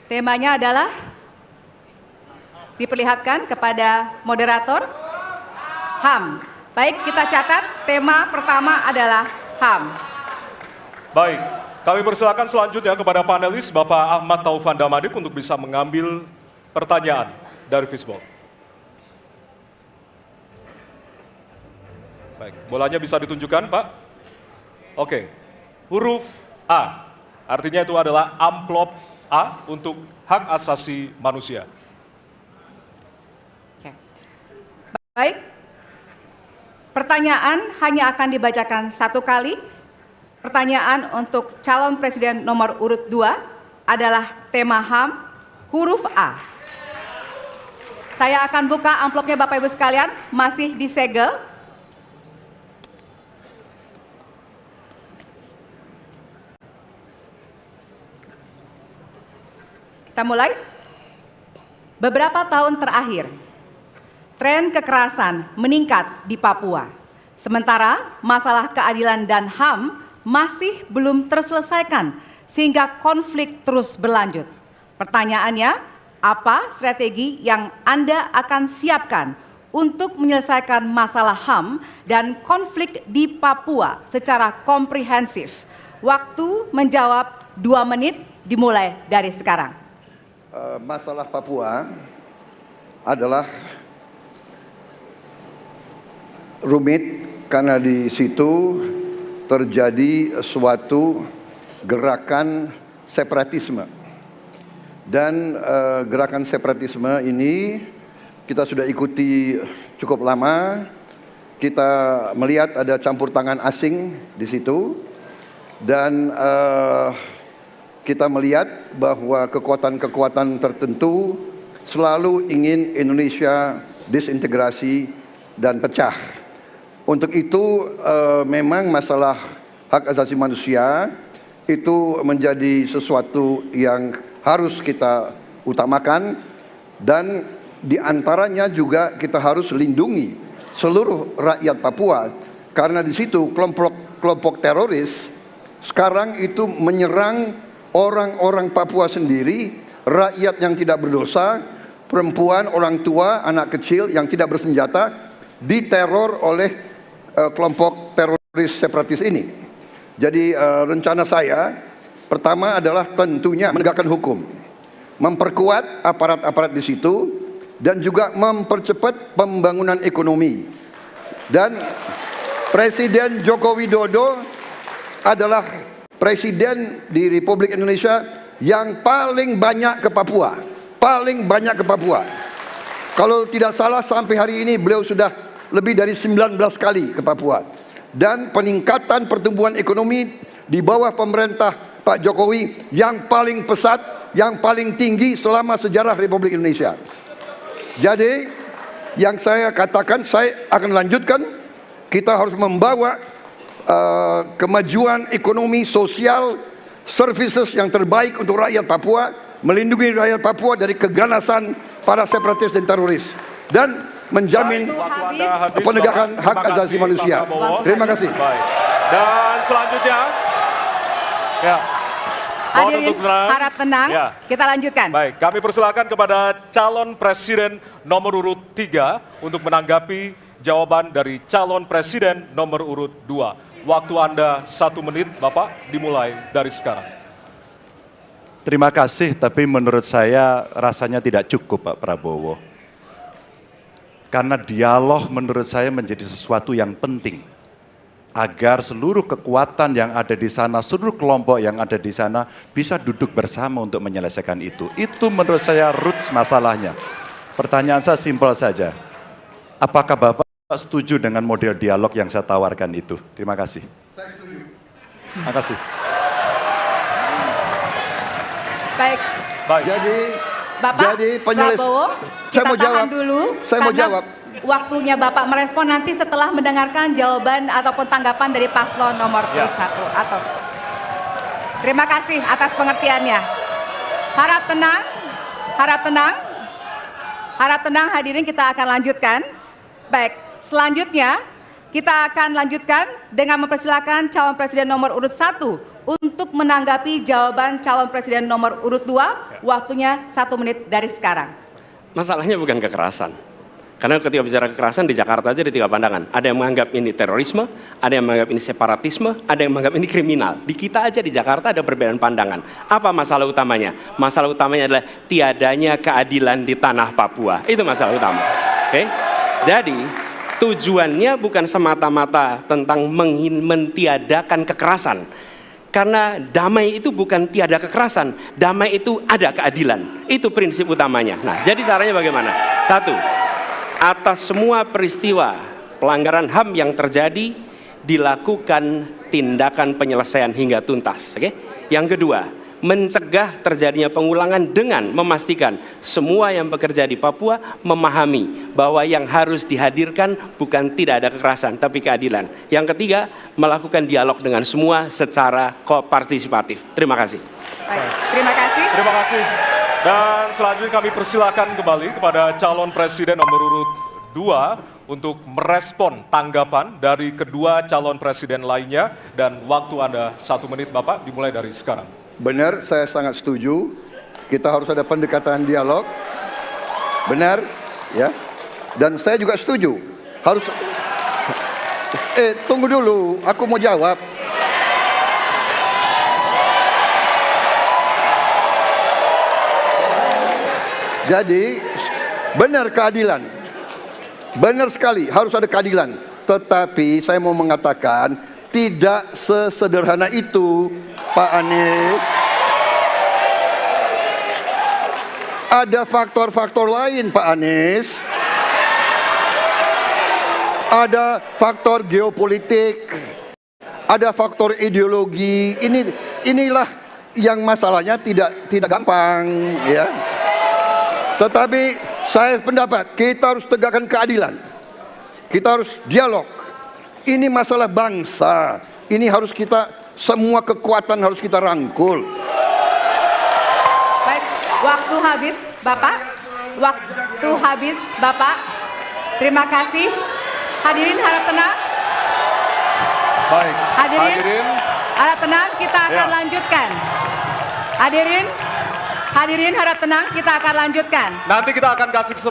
Temanya adalah diperlihatkan kepada moderator HAM. Baik, kita catat tema pertama adalah HAM. Baik, kami persilakan selanjutnya kepada panelis Bapak Ahmad Taufan Damadik untuk bisa mengambil pertanyaan dari Fishball. Baik, bolanya bisa ditunjukkan, Pak? Oke, huruf A, artinya itu adalah amplop A untuk hak asasi manusia. Baik, pertanyaan hanya akan dibacakan satu kali. Pertanyaan untuk calon presiden nomor urut 2 adalah tema HAM, huruf A. Saya akan buka amplopnya Bapak Ibu sekalian, masih disegel. Kita mulai. Beberapa tahun terakhir, tren kekerasan meningkat di Papua. Sementara masalah keadilan dan HAM masih belum terselesaikan sehingga konflik terus berlanjut. Pertanyaannya, apa strategi yang Anda akan siapkan untuk menyelesaikan masalah HAM dan konflik di Papua secara komprehensif? Waktu menjawab 2 menit dimulai dari sekarang. Masalah Papua adalah rumit karena di situ terjadi suatu gerakan separatisme. Dan gerakan separatisme ini kita sudah ikuti cukup lama. Kita melihat ada campur tangan asing di situ. Dan kita melihat bahwa kekuatan-kekuatan tertentu selalu ingin Indonesia disintegrasi dan pecah. Untuk itu memang masalah hak asasi manusia itu menjadi sesuatu yang harus kita utamakan, dan diantaranya juga kita harus lindungi seluruh rakyat Papua, karena di situ kelompok teroris sekarang itu menyerang orang-orang Papua sendiri, rakyat yang tidak berdosa, perempuan, orang tua, anak kecil yang tidak bersenjata, diteror oleh kelompok teroris separatis ini. Jadi rencana saya pertama adalah tentunya menegakkan hukum, memperkuat aparat-aparat di situ, dan juga mempercepat pembangunan ekonomi. Dan Presiden Joko Widodo adalah Presiden di Republik Indonesia yang paling banyak ke Papua. Paling banyak ke Papua. Kalau tidak salah sampai hari ini beliau sudah lebih dari 19 kali ke Papua. Dan peningkatan pertumbuhan ekonomi di bawah pemerintah Pak Jokowi yang paling pesat, yang paling tinggi selama sejarah Republik Indonesia. Jadi yang saya katakan, saya akan lanjutkan, kita harus membawa kemajuan ekonomi, sosial, services yang terbaik untuk rakyat Papua, melindungi rakyat Papua dari keganasan para separatis dan teroris, dan menjamin penegakan hak asasi manusia. Terima kasih. Baik. Dan selanjutnya, ya, hadirin harap tenang, ya. Kita lanjutkan. Baik, kami persilakan kepada calon presiden nomor urut 3 untuk menanggapi jawaban dari calon presiden nomor urut 2. Waktu Anda 1 menit, Bapak, dimulai dari sekarang. Terima kasih, tapi menurut saya rasanya tidak cukup, Pak Prabowo. Karena dialog menurut saya menjadi sesuatu yang penting. Agar seluruh kekuatan yang ada di sana, seluruh kelompok yang ada di sana bisa duduk bersama untuk menyelesaikan itu. Itu menurut saya roots masalahnya. Pertanyaan saya simpel saja. Apakah Bapak setuju dengan model dialog yang saya tawarkan itu? Terima kasih. Saya setuju. Terima kasih. Baik. Jadi Bapak Prabowo, saya mau jawab dulu. Saya mau jawab. Waktunya Bapak merespon nanti setelah mendengarkan jawaban ataupun tanggapan dari paslon nomor 1. Atau terima kasih atas pengertiannya. Harap tenang, harap tenang, harap tenang hadirin, kita akan lanjutkan. Baik, selanjutnya kita akan lanjutkan dengan mempersilakan calon presiden nomor urut 1 untuk untuk menanggapi jawaban calon presiden nomor urut 2. Waktunya 1 menit dari sekarang. Masalahnya bukan kekerasan. Karena ketika bicara kekerasan di Jakarta aja ada 3 pandangan. Ada yang menganggap ini terorisme, ada yang menganggap ini separatisme, ada yang menganggap ini kriminal. Di kita aja di Jakarta ada perbedaan pandangan. Apa masalah utamanya? Masalah utamanya adalah tiadanya keadilan di tanah Papua. Itu masalah utama. Oke? Jadi tujuannya bukan semata-mata tentang mentiadakan kekerasan. Karena damai itu bukan tiada kekerasan, damai itu ada keadilan. Itu prinsip utamanya. Nah, jadi caranya bagaimana? 1. Atas semua peristiwa pelanggaran HAM yang terjadi dilakukan tindakan penyelesaian hingga tuntas. Oke? Yang kedua, mencegah terjadinya pengulangan dengan memastikan semua yang bekerja di Papua memahami bahwa yang harus dihadirkan bukan tidak ada kekerasan tapi keadilan. Yang ketiga, melakukan dialog dengan semua secara partisipatif. Terima kasih. Baik, terima kasih. Terima kasih. Dan selanjutnya kami persilakan kembali kepada calon presiden nomor urut 2 untuk merespon tanggapan dari kedua calon presiden lainnya, dan waktu Anda 1 menit Bapak, dimulai dari sekarang. Benar, saya sangat setuju. Kita harus ada pendekatan dialog. Benar, ya. Dan saya juga setuju. Harus. Tunggu dulu, aku mau jawab. Jadi, benar keadilan. Benar sekali, harus ada keadilan. Tetapi saya mau mengatakan, tidak sesederhana itu, Pak Anies. Ada faktor-faktor lain, Pak Anies. Ada faktor geopolitik, ada faktor ideologi. Inilah yang masalahnya tidak gampang, ya. Tetapi saya pendapat kita harus tegakkan keadilan. Kita harus dialog. Ini masalah bangsa. Ini harus kita, semua kekuatan harus kita rangkul. Baik, waktu habis Bapak. Waktu habis Bapak. Terima kasih. Hadirin harap tenang. Baik. Hadirin harap tenang, kita akan lanjutkan. Hadirin harap tenang, kita akan lanjutkan. Nanti kita akan kasih kesempatan